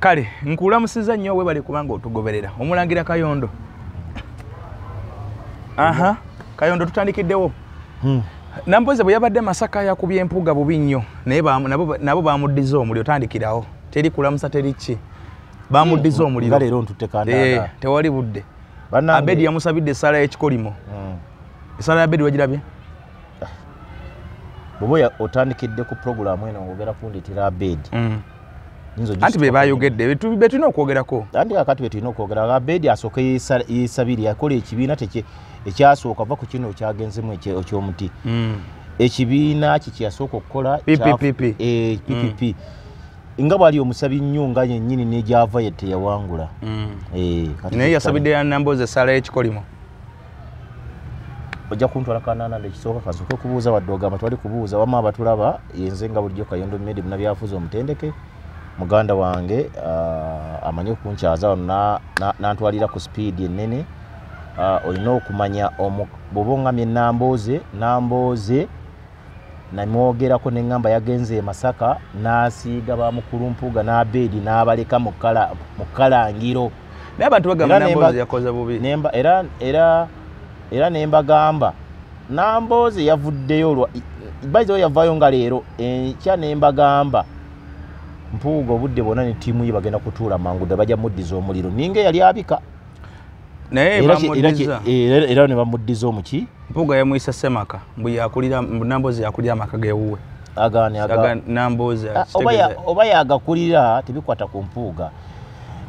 Kale nkulamusiza nnyo webale kubanga otugoberera Omulangira Kayondo. Aha Kayondo tutandikiddewo. Namboze bwe yabadde Masaka yakubye empuga bubi nnyo naye nabo bamuddiza omuliro tandikirawo teri kulamusa teri ki bamuddiza omuliro leero ntutte kandanda tewali budde Abedi yamusabidde essala y'ekikolimo essala ya Abedi wagirabye bwoba otandikidde ku programu eno ng'ogera kunditira Abedi anti be bayogedde be tulina okwogerako anti kakati be tulina okwogera Abedi asooka yeesabiri yakola ekibiina ekyasooka va ku kino kyagenzemu ekyomuti ekibiina kiki yasooka okukola PPP nga bwali omusabi nnyo nga yennyini n'egyava ye teyawangula naye yasabidde ya Namboze essala y'ekikolimo ojja kuntwala kanana ndekisooka kasooke kubuuza wadde ogamba twali kubuuza wamma abatulaba yenze nga bulijjo Kayondo Media munabyafuza omutendeke muganda wange amanyi okunkyaza wano n'antwalira ku speed ennene olina okumanya bw'oba ongamye Namboze namwogerako neŋŋamba yagenze e Masaka n'asiiga bamukulumpuga n'Abedi n'abaleka mu kkalangiro naye abantu bagamba Namboze yakoze bubi era nembagamba Namboze yavuddeyo bayizewo yavaayo nga leero enkya nembagamba Mpuuga obudde bwonna ne ttiimu ye bagenda kutuula mangu dde bajja muddiza omuliro ninga yali abika naye bamuddiza era ne bamuddiza omuki Mpuuga yamuyisa Semaka Namboze yakulira amaka gewuwe Namboze oba yagakulira tebikwata ku Mpuuga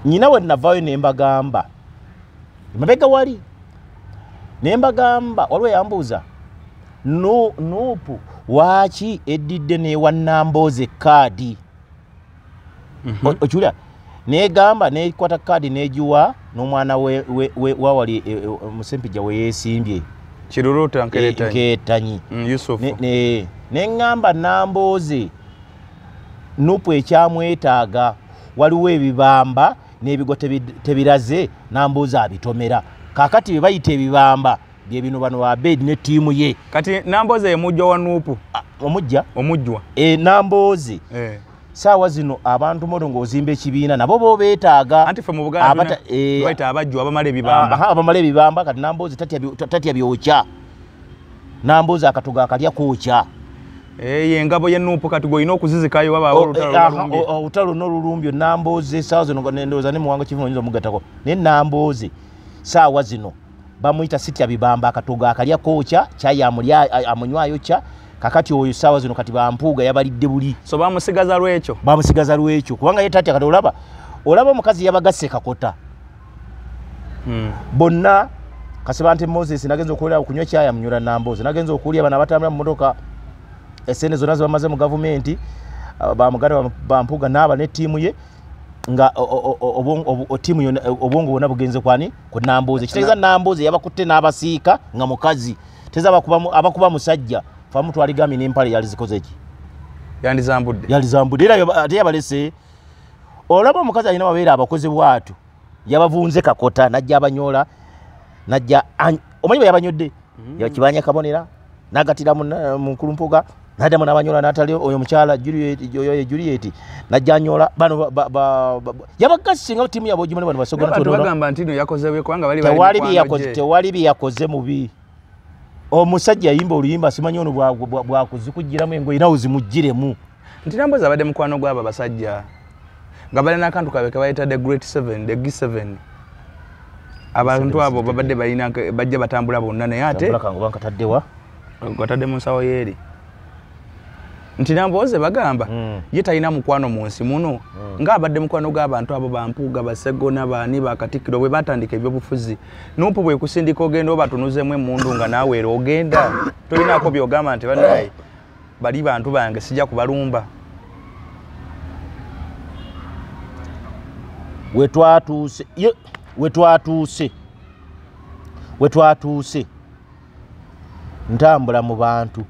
nyina we navaayo nembagamba mabega wali nembagamba waliwo yambuuza Nuupu waaki eddidde newa Namboze kaadi okiwulira negamba nekwata kaadi negiwa n'omwana wawali Musempija we yeesimbye Kiruruta Nkeetanyi Yusufu neŋŋamba Namboze Nuupu ekyamwetaaga waliwo ebibamba n'ebigo tebiraze Namboze abitomera kakati bye bayita ebibamba bye bino bano Abedi ne ttiimu ye kati Namboze ye mujjwa wa Nuupu omujjwa Namboze saawa zino abantu modo ng'ozimba ekibiina nabo bo beetaaga anti fe mu Buganda bayita abajjwa abamala ebibamba kati Namboze tatya byokya Namboze akatoga akalya kwokya engabo ye Nuupu kati gwe olina okuzizikayo wabaawo olutalo n'olulumbyo Namboze saawa zino ndowooza ne muwanga kivuno oyinza omugattako naye Namboze saawa zino bamuyita sitya bibamba akatoga akalya kwokya kyayi amunywayo kya kakati oyo saawa zino kati bampuuga yabalidde buli so bamusigaza lwekyo kubanga ye tatya kati olaba omukazi yabagasse kakota bonna Kasebante Moses nagenza okuwulira okunywa kyaya munyura Namboze nagenza okuwulira bano abatambula mu motoka essente zonna zibamaze mu gavumenti bamuganda bampuuga n'aba ne ttiimu ye nga ttiimu yonna obwongo bwonna bugenze kwani ku Namboze kitegeeza Namboze yabakutte n'abasiika nga mukazi teza abakuba musajja famu twaligamye n'empale yali zikoze ki yalizambudde era ate yabalese olaba omukazi alina babeera abakozi bwatu yabavunze kakota najja abanyola najja omanyi bwe yabanyodde yakibanya kabonera nagatira mu kulumpuga nadda n'abanyola natali oyo mukyala Juliet najja anyola bano yabagasi nga ttiimu yabo ogimane bano basogona bagamba nti no yakoze kubanga tewali byakoze mubi omusajja yimba oluyimba simanyi ono bwakuzikugiramu engoye nawe zimugiremu nti Namboze abadde mukwano gw'abo abasajja nga bali n'akantu kabe ke bayita the G7 abantu abo babadde bajja batambula bonna naye ate gatadde mu nsawo yeeri nti Namboze bagamba ye talina mukwano mu nsi muno ng'abadde mukwano gw'abantu abo bampuuga basegona baani bakatikkiro bwe batandika ebyobufuzi Nuupu bwe kusindika ogenda oba tunuzeemu emmundu nga naawe era ogenda tolinaako byogamba nti bannaye bali bantu bange sijja kubalumba wetwatuuse ntambula mu bantu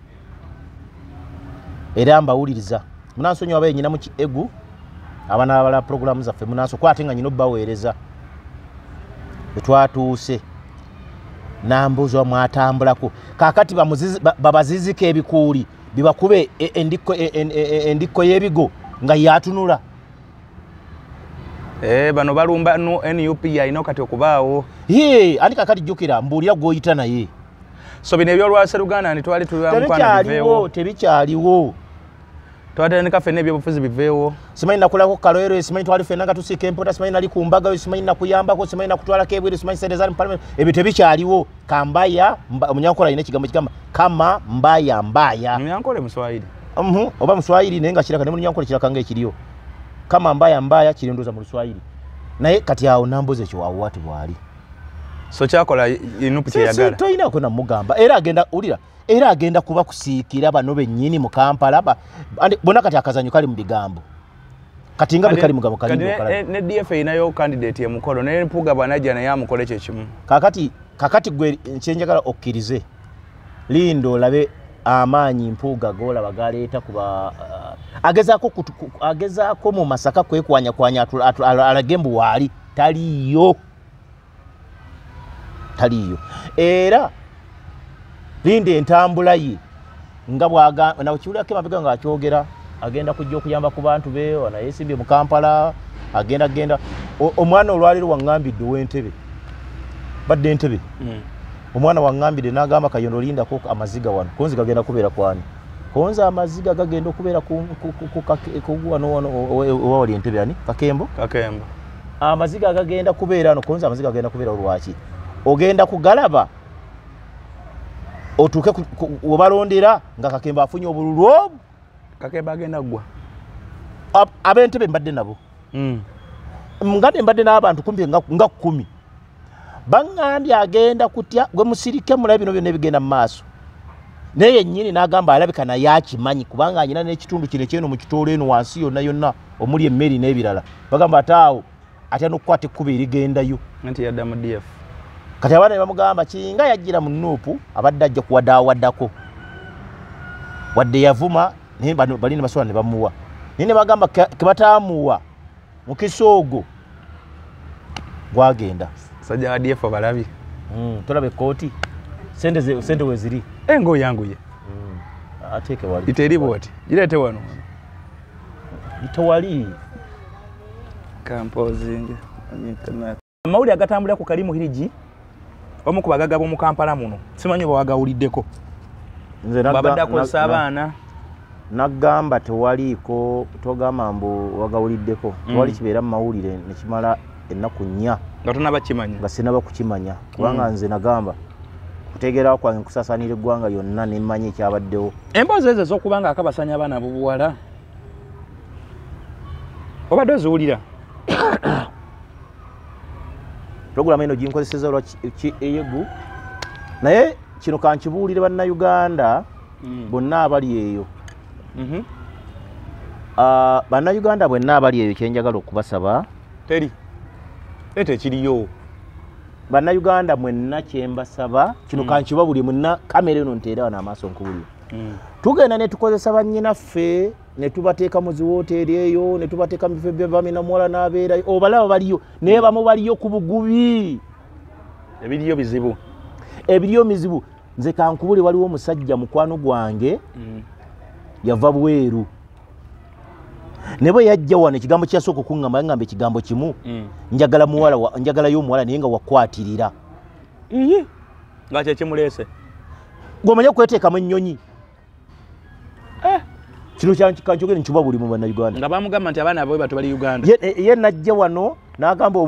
era mbawuliriza munansonyiwa abaye nyina mu kiegu abanabala programu zaffe munanso kwate nga nyina obbaweereza wetwatuuse Namboze mwatambulako kakati babazizika ebikuuli bibakube endikko y'ebigo nga yatunula bano balumba NUP alina kati okubaawo. Andi kakati jjukira mbuulira gw'oyita naye. So bino ebyolwasa Luganda nitwali tulwa tebikyaliwo. Twatandika ffenna ebyobufuzi biveewo. Simanyi nakulako kaloero, simanyi twali ffenna nga tusiika empota, simanyi nali ku mbaga, simanyi nakuyambako, simanyi nakutwalako ebweru, simanyi sente zali mu parliament. Ebyo tebikyaliwo. Kambaya Munyankola alina ekigambo kigamba kama mbaya mbaya. Munyankola Muswahili. Oba Muswahili naye nga kiraka ne Munyankola kiraka nga ekiriyo. Kama mbaya mbaya kirindoza mu Luswahili. Naye kati awo nambuze ekyo awo wati bwali. So kyakola NUP kyeyagala. Toyina ko namugamba era agenda kuba kusiikira bano bennyini mu Kampala bonna kati akazanyo kali mu bigambo. Kati nga bekali mugabo kali mukala. Ne DF inayo candidate ya mukolo ne Mpuga bwanaja na ya mukole kye kimu. Kakati gwe nkyenjagala okkirize. Lindo labe amaanyi Mpuga gola bagaleeta kuba agezaako mu Masaka kwekwanya alagembu wali taliyo. Era Linde entambula ye nga bwaga na kiwulako emabega nga akyogera agenda kujja okuyamba ku bantu be wana yesimbye mu Kampala agenda omwana olwaliro wangambidde w'Entebe badde Entebe omwana wangambidde n'agamba Kayondo lindako amaziga wano konzi gagenda kubeera kwani konzi amaziga gagenda okubeera ku wano wali Entebe ani Kakembo amaziga gagenda kubeera no konzi amaziga gagenda kubeera olwaki ogenda kugalaba otuke obalondera nga Kakemba afunye obululu Kakemba agenda gwa ab'Entebe mbadde nabo ngade mbadde n'abantu kumpi nga 10 bangambye agenda kutya gwe musirike mulabe bino byonna bigenda mu maaso naye nnyini n'agamba alabika naye akimanyi kubanga anyina n'ekitundu kino ekyeno mu kitoola eno wansi yonna omuli emmeri n'ebirala bagamba ataawo atya n'okukwata ekkuba erigendayo nti yadda mu DF kati abaana ne bamugamba kinga yajjira mu NUP abadde ajja kuwadaawaddako wadde yavuma naye balina basobola ne bamuwa naye ne bagamba ke bataamuwa mu kisoogo gwagenda sajja wa DF balabi tolabe kooti sente we ziri engo yangu ye ateeke wali iteri bwoti girete wano itawali composing mawuli agatambulira ku Kalimu Hiligi omu ku bagagga b'omu Kampala muno simanyi bwagawuliddeko nze babadde akozesa abaana nagamba tewaliiko togamba mbu wagawuliddeko tewali kibeera mu mawulire ne kimala ennaku 4 nga tonaba kimanya nga sinaba kukimanya kubanga nze nagamba kutegeerawo kwange nkusaasaanira eggwanga lyonna ne mmanyi ekyabaddewo emboozi ezo ez'okubanga akabasanya abaana bubuwala obadde oziwulira Program eno ginkozeseza lwa eyegu naye kino kankibuulire bannayuganda bonna abali eyo bannayuganda bonna abali eyo kyenjagala okubasaba teri ete kiriyo bannayuganda mwenna kyembasaba kino kankibabulye mwenna kamera eno nteera wano amaaso nkubulire tugenda ne tukozesa bannyinaffe ne tubateeka mu ziwooteeri eyo ne tubateeka mu bifo by'Bamina Muwala n'abeerayo obalaba baliyo naye bamu baliyo ku bugubi ebiriyo mizibu nze kankubule waliwo omusajja mukwano gwange yava bweru ne bwe yajja wano ekigambo kyasooka okuŋŋamba yangamba ekigambo kimu njagalayo omuwala naye nga wakwatirira nga kyekimuleese gw'omanye okweteekamu ennyonyi kino kankyogere nkiba buli mu bannayuganda nga bamugamba nti abaana bwe bato bali Uganda ye najja wano n'agamba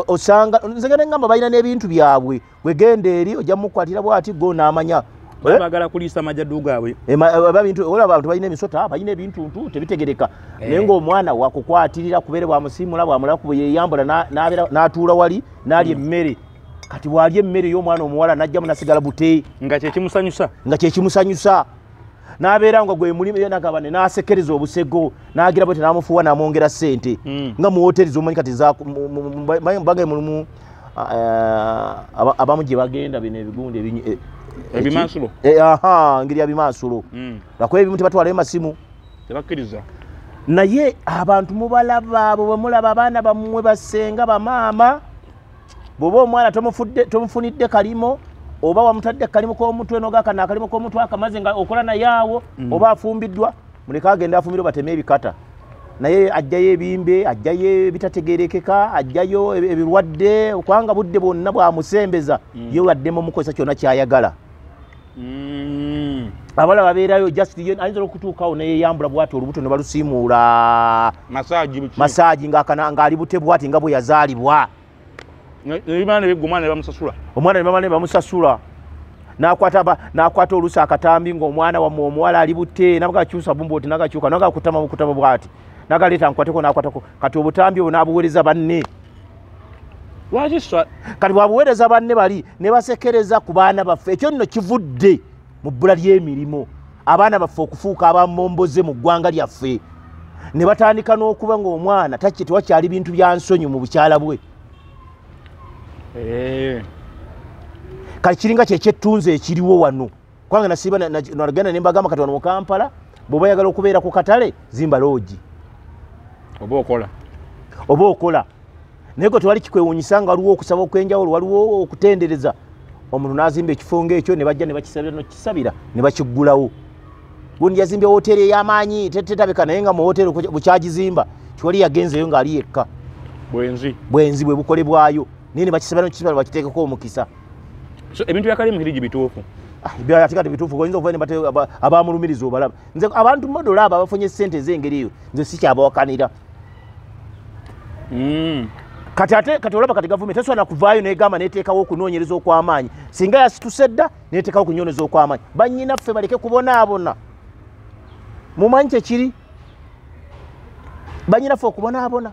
osanga nze genda ngamba balina n'ebintu byabwe wegenda eri ojja mukwatira bwati go n'amanya bagala kuliisa majjaddu gaabwe olaba abantu balina emisota balina ebintuntu tebitegereka naye ng'omwana wakukwatirira kubeere bwamusiimula bwamulaku yeyambula n'atuula wali n'alya emmere kati bw'alya emmere y'omwana omuwala n'ajjamu nasigala bute nga kyekimusanyusa n'abeera nga gwe mulimu yenagabane n'asekereza obusego n'agira bwe n'amufuuwa n'amwongera ssente nga mu hoteri z'omanyi kati bagenda mulimu abamu gye bagenda bino ebigundi ebimansulo ngeri ya bimansulo lwakuba ebimu tebatwalayo masimu tebakkiriza naye abantu mubalaba abo bwe mulaba abaana bammwe basenga bamaama bw'oba omwana tomufunidde kalimo oba wamutadde kalimo k'omutwe n'ogakana akalimo k'omutwe akamaze nga okola naye awo oba afumbiddwa muleke agenda afumbirwe bateme ebikata naye ajjayo ebimbe ajjayo ebitategerekeka ajjayo ebirwadde okwanga budde bwonna bwamusembeza ye waddemu mukozesa kyonna kyayagala abala babeerayo just ayinza okutuukawo neyeyambula bwati olubuto ne balusiimuula masaaji ng'ali bute bwati nga bwe yazaalibwa omwana ne bamala ne bamusasula n'akwata oluusi akatambi ng'omwana wammwe omuwala ali bute nabagakyusa bumbooti nagakyuka nagakutama bukutama bwati nagaleeta nkwateko nakwatako kati obutambi obwo n'abuweereza banne kati bwabuweereza banne bali ne basekereza ku baana baffe ekyo nno kivudde mu bbula ly'emirimu abaana baffe okufuuka abamomboze mu ggwanga lyaffe ne batandika n'okuba ng'omwana tewakyali bintu bya nsonyi mu bukyala bwe kati kiringa kyekyetunze ekiriwo wano kubanga nasiba nagenda ne mbagamba kati wano mu Kampala bw'oba oyagala okubeera ku katale zimba loogi oba okola naye gwe tewali kikwewuunyisa nga waliwo okusaba okwenjawulo waliwo okutendereza omuntu n'azimba ekifo ng'ekyo ne bajja ne bakisabira ne bakiggulawo gundi yazimba woteeri ey'amaanyi tetabeka naye nga mu woteeri bukyagizimba kiwali yagenzeyo ng'ali yekka bwenzi bwe bukolebwayo naye ne bakisabira nokisabira bakiteekeko omukisa ebintu byakali muhirigi bituufu ate kati bituufu oyinza okuva abamulumiriza obalaba nze abantu modola abo abafunye ssente ez'engeri eyo nze sikyabawakanira kati olaba kati gavumenti tesobola kuvaayo negamba neteekawo okunoonyereza okw'amaanyi singa yasituse dda neteekawo okunyonyeza okw'amaanyi bannyinaffe baleke kubonaabona mumanyi kyekiri bannyinaffe okubonaabona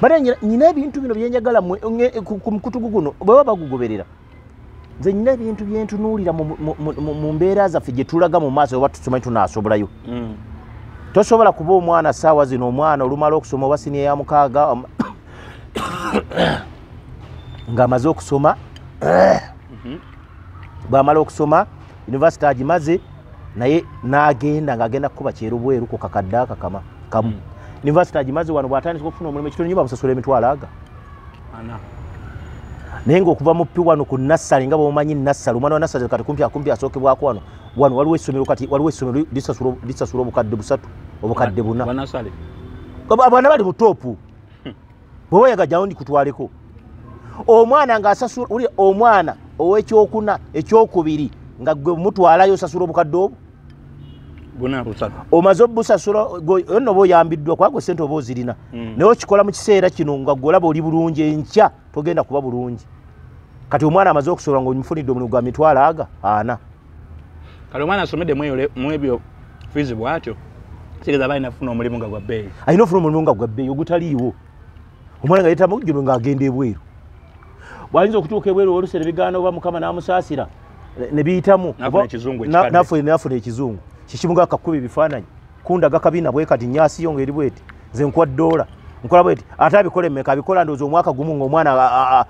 bale nyina ebintu bino byenjagala ku mukutugu guno bweba bagugoberera nze nyina ebintu byentunuulira mu mbeera zaffe gye tulaga mu maaso oba tusomanyi tunaasobolayo tosobola kuba omwana saawa zino omwana olumala okusoma oba siniya ya 6 ng'amaze okusoma bw'amala okusoma yunivasite agimaze naye n'agenda ng'agenda kukuba kyero bweru ku kakadde akakama kamu yunivasite agimaze wano bw'atandika okufuna omulimu ekitono nyo bamusasula emitwalo aga naye ng'okuva mu pi wano ku nassale nga bw'omanyi nassale omwana wa nassale kati kumpi asookebwako wano waliwo essomero kati waliwo essomero lisasula obukadde 3 obukadde 4 abaana bali mu toopu bw'oba oyaga jjawo ndikutwaleko omwana ng'asasula omwana ow'ekyokuna ekyokubiri nga gwe mutwalayo osasula obukadde obwo omaze obusasula nno oba oyambiddwa kwagwe sente oba ozirina naye okikola mu kiseera kino nga gwe olaba oli bulungi enkya togenda kuba bulungi kati omwana amaze okusobola ng'omufunidde omulimu gwa mitwalo aga 4 kale omwana asomedde mu ebyo fiizi bw'atyo kitegeeza aba alina kufuna omulimu nga gwa bbeeyi alina okufuna omulimu nga gwa bbeeyi ogutaliiwo omwana nga yeeta mugiro ng'agenda ebweru bw'ayinza okutuuka ebweru olusera ebigaana oba mukama n'amusaasira ne biyitamu nafuna ekizungu kikimuga akakuba ebifaananyi kundaga kabina bwe kati nyaasiyo ng'eri bweti nze nkuwa $1 nkola bweti ate abikola emmeka abikola ndowooza omwaka gumu ng'omwana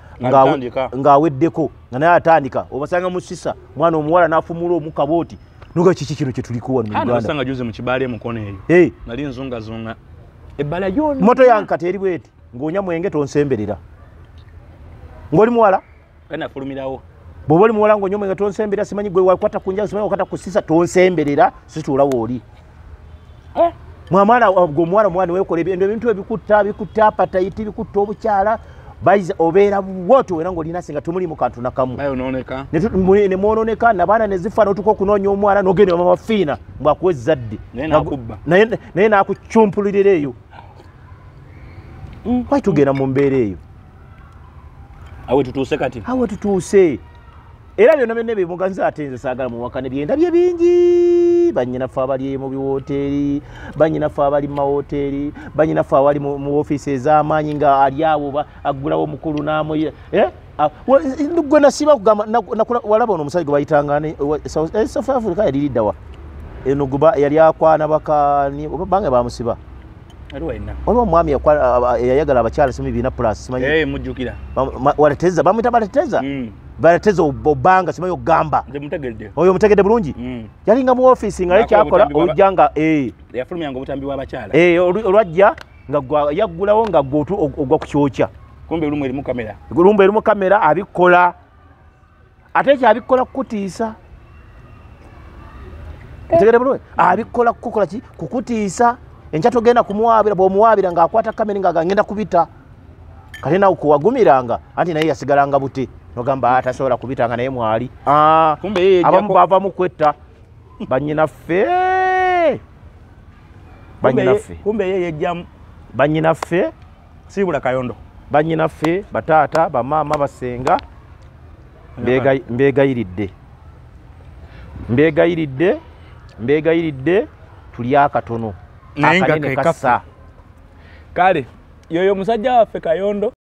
ng'aweddeko nga naye atandika obasanga mu sisa mwana omuwala n'afumula omukabooti noga kiki kino kye tuliko wano mu Uganda basanga juze mu kibaale mukono eyo nali nzungazunga ebbala lyonna moto yange kati eri bweti ng'onya mwenge tonsemberera ng'oli muwala kanafulumirawo bw'oba oli muwala ng'onya omwenge tonsemberera simanyi gwe wakwata ku njaga simanyi wakwata ku sisa tonsemberera situula wooli mwamwana gwe weekola ebintu ebikutta apatayiti bikutta obukyala bayiza obeera woto era ng'olina singa temuli mu kantu nakamu ne mwonooneka nabaana ne zifa n'otuka okunoonya omwana n'ogenda mama fiina mbwakuwa ezzadde naye n'akucumpulirira eyo lwaki tugenda mu mbeera eyo awe tutuuse kati awe tutuuse era byonna byonna ebimuganza ate nze saagala muwakane byenda bye bingi bannyinaffe abali mu biwooteeri bannyinaffe abali mu mawoteeri bannyinaffe abali mu ofiisi ez'amaanyi nga ali awo aggulawo omukulu n'amuye gwe nasiba kugamba walaba ono omusajja gwe bayitanga South Africa yali liddawa eno guba yali akwana bakani oba bange bamusiba waliwo omwami eyayagala abakyala 2+ simanyi mujjukira waleteza bamwita baleteza baleteza obanga simanyi ogamba oyo omutegedde bulungi yalinga mu ofiisi nga ekyakola olujja nga yafulumyanga obutambi bw'abakyala olwajja nga yaggulawo nga gwe ogwa ku kyokya kumbe lumu erimu kamera abikola ate ekyabikola kukutiisa otegedde bulungi abikola kukola ki kukutiisa enkya togenda kumuwaabira bw'omuwaabira ng'akwata kamera ng'agenda kubita kati nawe kuwagumiranga anti naye yasigalanga bute nogamba tasobola kubitanga naye mwali abamu bava mu kwetta bannyinaffe kumbe ye yejjamu bannyinaffe Sibula Kayondo bannyinaffe bataata bamaama basenga mbegayiridde tuli akatono naye nga kekasa kale yoyo musajja waffe Kayondo